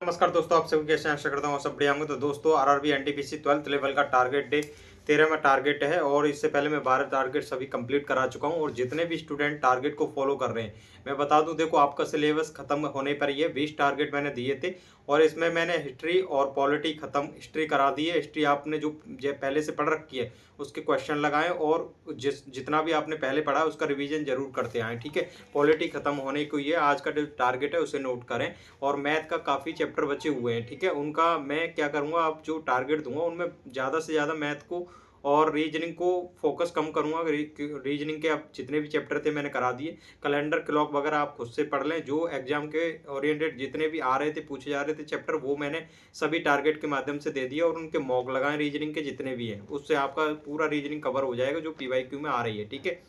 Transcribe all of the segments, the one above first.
नमस्कार दोस्तों, आप सभी कैसे हैं? आशा करता हूँ सब बढ़िया होंगे। तो दोस्तों, आरआरबी एनटीपीसी 12th लेवल का टारगेट डे 13 में टारगेट है और इससे पहले मैं 12 टारगेट सभी कंप्लीट करा चुका हूँ। और जितने भी स्टूडेंट टारगेट को फॉलो कर रहे हैं, मैं बता दूं, देखो आपका सिलेबस खत्म होने पर ही है। 20 टारगेट मैंने दिए थे और इसमें मैंने हिस्ट्री और पॉलिटी खत्म, हिस्ट्री करा दी है। हिस्ट्री आपने जो पहले से पढ़ रखी है उसके क्वेश्चन लगाएं और जितना भी आपने पहले पढ़ा है उसका रिवीजन जरूर करते आएँ, ठीक है। पॉलिटी खत्म होने को ही है, आज का जो टारगेट है उसे नोट करें। और मैथ का काफ़ी चैप्टर बचे हुए हैं, ठीक है। उनका मैं क्या करूँगा, अब जो टारगेट दूंगा उनमें ज़्यादा से ज़्यादा मैथ को और रीजनिंग को फोकस कम करूँगा। रीजनिंग के अब जितने भी चैप्टर थे मैंने करा दिए। कैलेंडर क्लॉक वगैरह आप खुद से पढ़ लें। जो एग्जाम के ओरिएंटेड जितने भी आ रहे थे, पूछे जा रहे थे चैप्टर, वो मैंने सभी टारगेट के माध्यम से दे दिया। और उनके मॉक लगाएं रीजनिंग के जितने भी हैं, उससे आपका पूरा रीजनिंग कवर हो जाएगा जो पीवाईक्यू में आ रही है, ठीक है।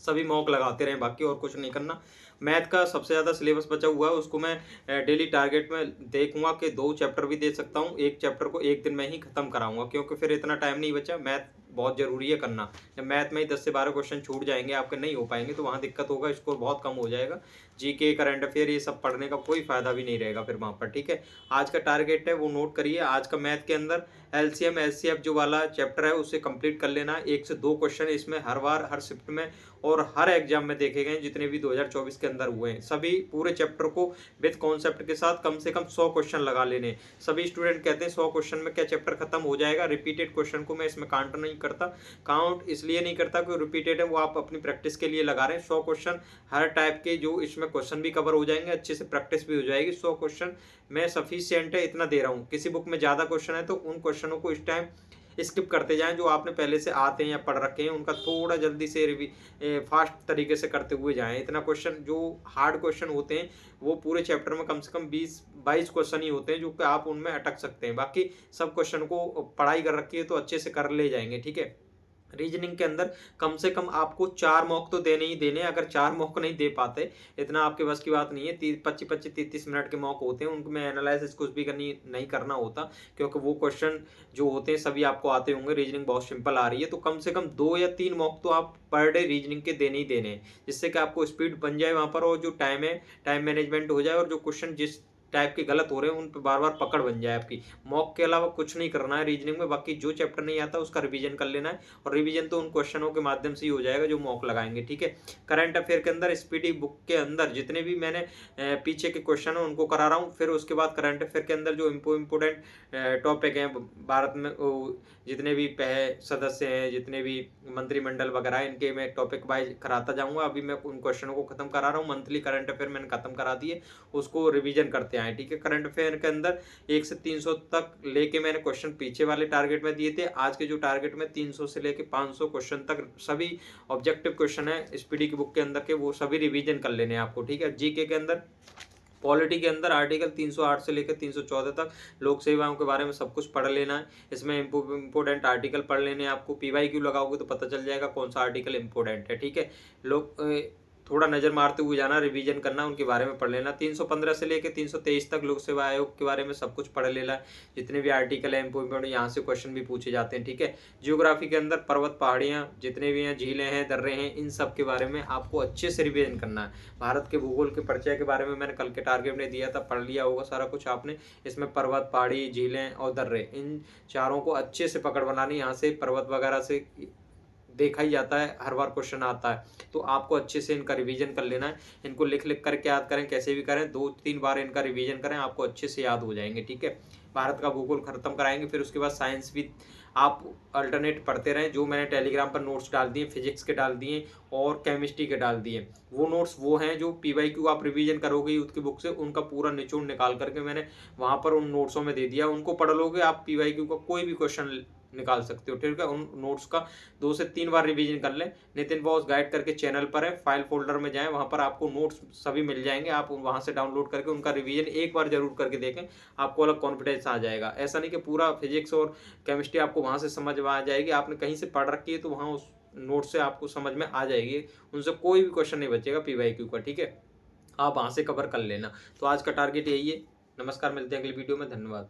सभी मॉक लगाते रहें, बाकी और कुछ नहीं करना। मैथ का सबसे ज़्यादा सिलेबस बचा हुआ है, उसको मैं डेली टारगेट में देखूंगा कि 2 चैप्टर भी दे सकता हूँ। एक चैप्टर को एक दिन में ही खत्म कराऊंगा, क्योंकि फिर इतना टाइम नहीं बचा। मैथ बहुत ज़रूरी है करना। जब मैथ में ही 10 से 12 क्वेश्चन छूट जाएंगे, आपके नहीं हो पाएंगे, तो वहाँ दिक्कत होगा, स्कोर बहुत कम हो जाएगा। जीके, करंट अफेयर, ये सब पढ़ने का कोई फायदा भी नहीं रहेगा फिर वहाँ पर, ठीक है। आज का टारगेट है वो नोट करिए। आज का मैथ के अंदर एलसीएम एचसीएफ जो वाला चैप्टर है उसे कंप्लीट कर लेना। 1 से 2 क्वेश्चन इसमें हर बार, हर शिफ्ट में और हर एग्जाम में देखे गए जितने भी 2024 के अंदर हुए हैं। सभी पूरे चैप्टर को विद कॉन्सेप्ट के साथ कम से कम 100 क्वेश्चन लगा लेने। सभी स्टूडेंट कहते हैं 100 क्वेश्चन में क्या चैप्टर खत्म हो जाएगा। रिपीटेड क्वेश्चन को मैं इसमें काउंट नहीं करता। काउंट इसलिए नहीं करता कि रिपीटेड है, वो आप अपनी प्रैक्टिस के लिए लगा रहे हैं। 100 क्वेश्चन हर टाइप के, जो इसमें क्वेश्चन भी कवर हो जाएंगे, अच्छे से प्रैक्टिस भी हो जाएगी। 100 क्वेश्चन मैं सफिशियंट है, इतना दे रहा हूँ। किसी बुक में ज़्यादा क्वेश्चन है तो उन क्वेश्चनों को इस टाइम स्किप करते जाएं। जो आपने पहले से आते हैं या पढ़ रखे हैं उनका थोड़ा जल्दी से फास्ट तरीके से करते हुए जाएं। इतना क्वेश्चन, जो हार्ड क्वेश्चन होते हैं वो पूरे चैप्टर में कम से कम 20-22 क्वेश्चन ही होते हैं जो कि आप उनमें अटक सकते हैं। बाकी सब क्वेश्चन को पढ़ाई कर रखी है तो अच्छे से कर ले जाएंगे, ठीक है। रीजनिंग के अंदर कम से कम आपको 4 मॉक तो देने ही देने। अगर 4 मॉक नहीं दे पाते, इतना आपके बस की बात नहीं है। 25-25 30 मिनट के मॉक होते हैं, उनमें एनालिसिस कुछ भी नहीं करना होता, क्योंकि वो क्वेश्चन जो होते हैं सभी आपको आते होंगे। रीजनिंग बहुत सिंपल आ रही है, तो कम से कम 2 या 3 मॉक तो आप पर डे रीजनिंग के देने ही देने हैं, जिससे कि आपको स्पीड बन जाए वहाँ पर, और जो टाइम है टाइम मैनेजमेंट हो जाए, और जो क्वेश्चन जिस टाइप के गलत हो रहे हैं उन पर बार बार पकड़ बन जाए आपकी। मॉक के अलावा कुछ नहीं करना है रीजनिंग में। बाकी जो चैप्टर नहीं आता उसका रिवीजन कर लेना है, और रिवीजन तो उन क्वेश्चनों के माध्यम से ही हो जाएगा जो मॉक लगाएंगे, ठीक है। करंट अफेयर के अंदर स्पीडी बुक के अंदर जितने भी मैंने पीछे के क्वेश्चन है उनको करा रहा हूँ। फिर उसके बाद करंट अफेयर के अंदर जो इम्पोर्टेंट टॉपिक हैं भारत में, जितने भी सदस्य हैं, जितने भी मंत्रिमंडल वगैरह, इनके मैं टॉपिक वाइज कराता जाऊंगा। अभी मैं उन क्वेश्चनों को खत्म करा रहा हूँ। मंथली करंट अफेयर मैंने खत्म करा दिए, उसको रिवीजन करते आए, ठीक है। करंट अफेयर के अंदर 1 से 300 तक लेके मैंने क्वेश्चन पीछे वाले टारगेट में दिए थे। आज के जो टारगेट में 300 से लेके 500 क्वेश्चन तक सभी ऑब्जेक्टिव क्वेश्चन है स्पीडी की बुक के अंदर के, वो सभी रिवीजन कर लेने हैं आपको, ठीक है। जीके के अंदर, पॉलिटी के अंदर आर्टिकल 308 से लेकर 314 तक लोक सेवाओं के बारे में सब कुछ पढ़ लेना है। इसमें इंपोर्टेंट आर्टिकल पढ़ लेने हैं आपको। पीवाईक्यू लगाओगे तो पता चल जाएगा कौन सा आर्टिकल इंपोर्टेंट है, ठीक है। लोग थोड़ा नज़र मारते हुए जाना, रिवीजन करना, उनके बारे में पढ़ लेना। 315 से लेकर 323 तक लोक सेवा आयोग के बारे में सब कुछ पढ़ लेना। जितने भी आर्टिकल हैं इंपोर्टेंट, यहाँ से क्वेश्चन भी पूछे जाते हैं, ठीक है। जियोग्राफी के अंदर पर्वत, पहाड़ियाँ जितने भी हैं, झीलें हैं, दर्रे हैं, इन सब के बारे में आपको अच्छे से रिवीजन करना है। भारत के भूगोल के परिचय के बारे में मैंने कल के टारगेट में दिया था, पढ़ लिया होगा सारा कुछ आपने। इसमें पर्वत, पहाड़ी, झीलें और दर्रे, इन चारों को अच्छे से पकड़ बनानी। यहाँ से पर्वत वगैरह से देखा ही जाता है, हर बार क्वेश्चन आता है, तो आपको अच्छे से इनका रिवीजन कर लेना है। इनको लिख लिख करके याद करें, कैसे भी करें, 2-3 बार इनका रिवीजन करें, आपको अच्छे से याद हो जाएंगे, ठीक है। भारत का भूगोल खत्म कराएंगे, फिर उसके बाद साइंस भी आप अल्टरनेट पढ़ते रहें। जो मैंने टेलीग्राम पर नोट्स डाल दिए, फिजिक्स के डाल दिए और केमिस्ट्री के डाल दिए, वो नोट्स वो हैं जो पीवाईक्यू आप रिवीजन करोगे यूथ की बुक से, उनका पूरा निचोड़ निकाल करके मैंने वहाँ पर उन नोट्सों में दे दिया। उनको पढ़ लोगे आप, पीवाईक्यू का कोई भी क्वेश्चन निकाल सकते हो, ठीक है। उन नोट्स का 2 से 3 बार रिवीजन कर लें। नितिन बॉस गाइड करके चैनल पर है, फाइल फोल्डर में जाएं, वहां पर आपको नोट्स सभी मिल जाएंगे। आप वहां से डाउनलोड करके उनका रिवीजन एक बार जरूर करके देखें, आपको अलग कॉन्फिडेंस आ जाएगा। ऐसा नहीं कि पूरा फिजिक्स और केमिस्ट्री आपको वहां से समझ में आ जाएगी, आपने कहीं से पढ़ रखी है तो वहां उस नोट से आपको समझ में आ जाएगी। उनसे कोई भी क्वेश्चन नहीं बचेगा पीवाईक्यू का, ठीक है। आप वहां से कवर कर लेना। तो आज का टारगेट यही है। नमस्कार, मिलते हैं अगली वीडियो में। धन्यवाद।